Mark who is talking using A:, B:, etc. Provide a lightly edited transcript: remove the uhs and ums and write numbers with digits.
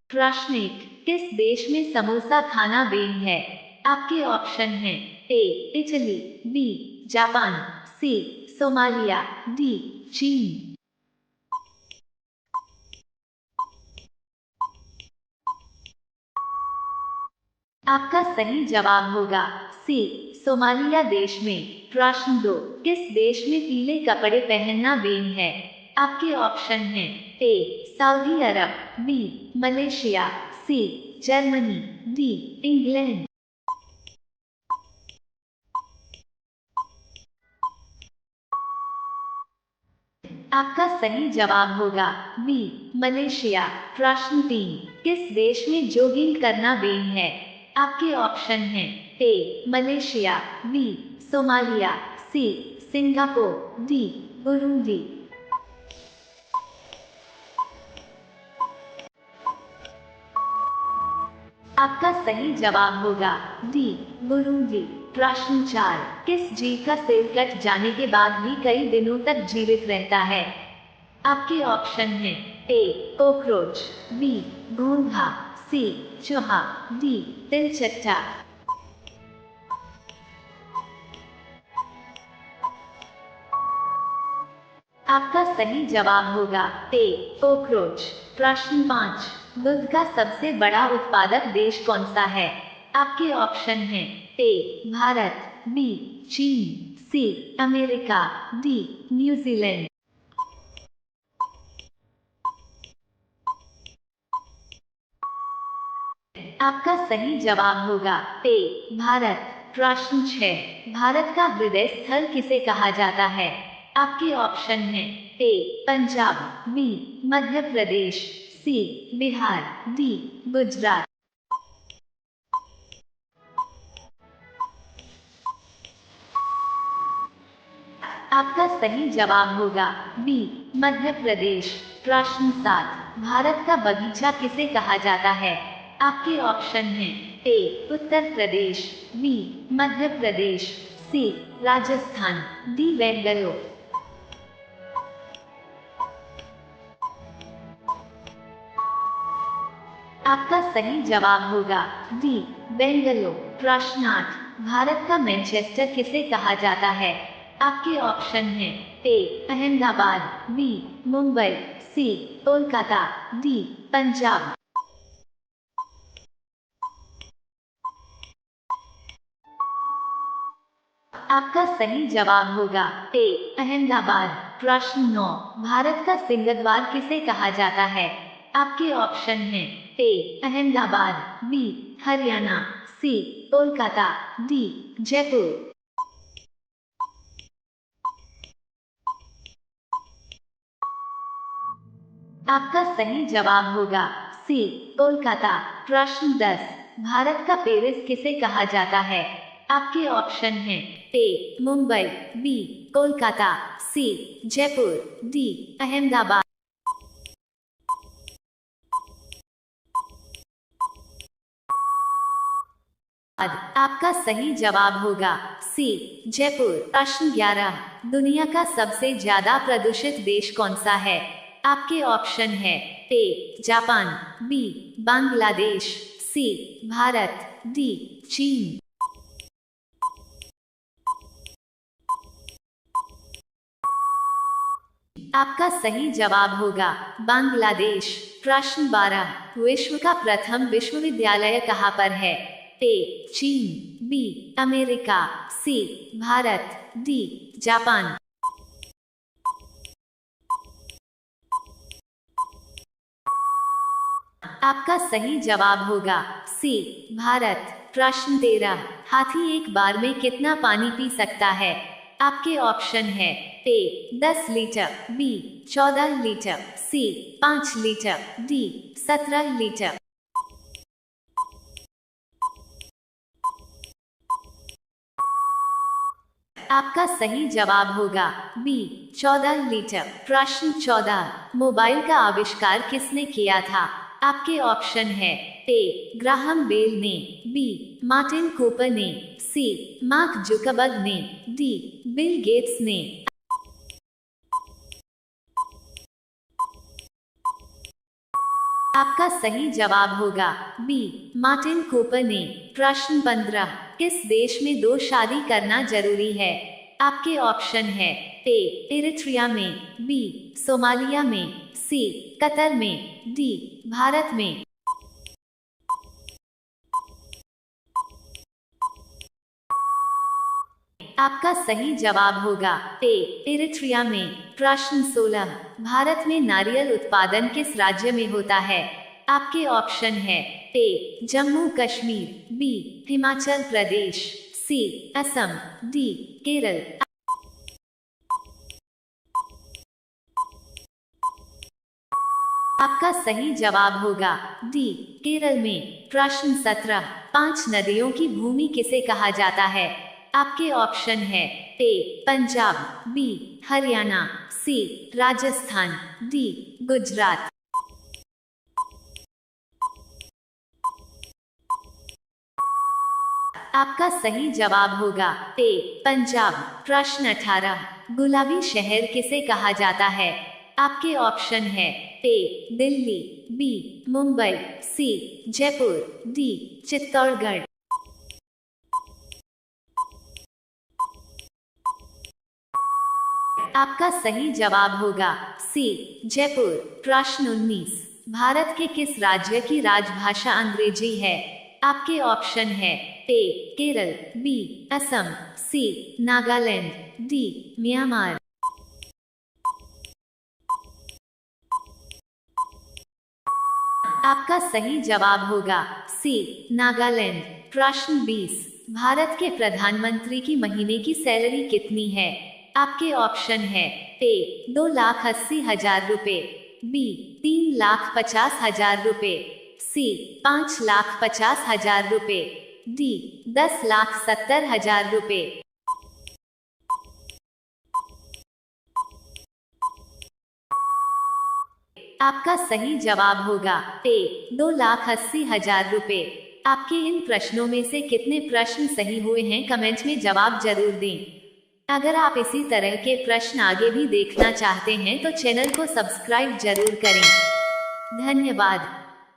A: प्रश्न एक, किस देश में समोसा खाना बैन है? आपके ऑप्शन हैं A Italy, B Japan, C Somalia, D चीन। आपका सही जवाब होगा सी सोमालिया देश में। प्रश्न दो, किस देश में पीले कपड़े पहनना बैन है? आपके ऑप्शन हैं ए सऊदी अरब, B Malaysia, C Germany, D England. आपका सही जवाब होगा बी मलेशिया। प्रश्न तीन, किस देश में जॉगिंग करना बैन है? आपके ऑप्शन हैं A Malaysia, B Somalia, C Singapore, D Burundi. आपका सही जवाब होगा डी बुरुंडी। प्रश्न चार, किस जीव का सिर कट जाने के बाद भी कई दिनों तक जीवित रहता है? आपके ऑप्शन हैं ए कॉकरोच, बी घोंघा, सी चूहा, डी तिलचट्टा। आपका सही जवाब होगा ए कॉकरोच। प्रश्न पाँच, दूध का सबसे बड़ा उत्पादक देश कौन सा है? आपके ऑप्शन हैं ए भारत, बी चीन, सी अमेरिका, डी न्यूजीलैंड। आपका सही जवाब होगा ए भारत। प्रश्न 6, भारत का हृदय स्थल किसे कहा जाता है? आपके ऑप्शन हैं ए पंजाब, बी मध्य प्रदेश, सी बिहार, डी गुजरात। आपका सही जवाब होगा बी मध्य प्रदेश। प्रश्न 7, भारत का बगीचा किसे कहा जाता है? आपके ऑप्शन हैं ए उत्तर प्रदेश, बी मध्य प्रदेश, सी राजस्थान, डी बेंगलुरु। आपका सही जवाब होगा डी बेंगलुरु। प्रश्न 8, भारत का मैनचेस्टर किसे कहा जाता है? आपके ऑप्शन हैं ए अहमदाबाद, बी मुंबई, सी कोलकाता, डी पंजाब। आपका सही जवाब होगा ए अहमदाबाद। प्रश्न 9, भारत का सिंहद्वार किसे कहा जाता है? आपके ऑप्शन हैं ए अहमदाबाद, बी हरियाणा, सी कोलकाता, डी जयपुर। आपका सही जवाब होगा सी कोलकाता। प्रश्न 10, भारत का पेरिस किसे कहा जाता है? आपके ऑप्शन हैं ए मुंबई, बी कोलकाता, सी जयपुर, डी अहमदाबाद। आपका सही जवाब होगा सी जयपुर। प्रश्न 11, दुनिया का सबसे ज्यादा प्रदूषित देश कौन सा है? आपके ऑप्शन है A Japan, B Bangladesh, C Bharat, D चीन। आपका सही जवाब होगा बांग्लादेश। प्रश्न 12, विश्व का प्रथम विश्वविद्यालय कहाँ पर है? ए चीन, बी अमेरिका, सी भारत, डी जापान। आपका सही जवाब होगा सी भारत। प्रश्न 13, हाथी एक बार में कितना पानी पी सकता है? आपके ऑप्शन है ए 10 लीटर, बी 14 लीटर, सी 5 लीटर, डी 17 लीटर। आपका सही जवाब होगा बी 14 लीटर। प्रश्न 14, मोबाइल का आविष्कार किसने किया था? आपके ऑप्शन है ए ग्राहम बेल ने, बी मार्टिन कूपर ने, सी मार्क जुकरबर्ग ने, डी बिल गेट्स ने। आपका सही जवाब होगा बी मार्टिन कूपर ने। प्रश्न 15, किस देश में 2 शादी करना जरूरी है? आपके ऑप्शन है ए इरिट्रिया में, बी सोमालिया में, सी कतर में, डी भारत में। आपका सही जवाब होगा ए इरिट्रिया में। प्रश्न 16, भारत में नारियल उत्पादन किस राज्य में होता है? आपके ऑप्शन है ए जम्मू कश्मीर, बी हिमाचल प्रदेश, सी असम, डी केरल। आपका सही जवाब होगा डी केरल में। प्रश्न 17, 5 नदियों की भूमि किसे कहा जाता है? आपके ऑप्शन है ए पंजाब, बी हरियाणा, सी राजस्थान, डी गुजरात। आपका सही जवाब होगा ए पंजाब। प्रश्न 18, गुलाबी शहर किसे कहा जाता है? आपके ऑप्शन है ए दिल्ली, बी मुंबई, सी जयपुर, डी चित्तौड़गढ़। आपका सही जवाब होगा सी जयपुर। प्रश्न 19, भारत के किस राज्य की राजभाषा अंग्रेजी है? आपके ऑप्शन है ए केरल, बी असम, सी नागालैंड, डी म्यांमार। आपका सही जवाब होगा सी नागालैंड। प्रश्न 20, भारत के प्रधानमंत्री की महीने की सैलरी कितनी है? आपके ऑप्शन है ए 2,80,000 रुपए, बी 3,50,000 रुपए, सी 5,50,000 रुपए, डी 10,70,000 रुपए। आपका सही जवाब होगा ए 2,80,000 रुपए। आपके इन प्रश्नों में से कितने प्रश्न सही हुए हैं कमेंट में जवाब जरूर दें। अगर आप इसी तरह के प्रश्न आगे भी देखना चाहते हैं तो चैनल को सब्सक्राइब जरूर करें। धन्यवाद।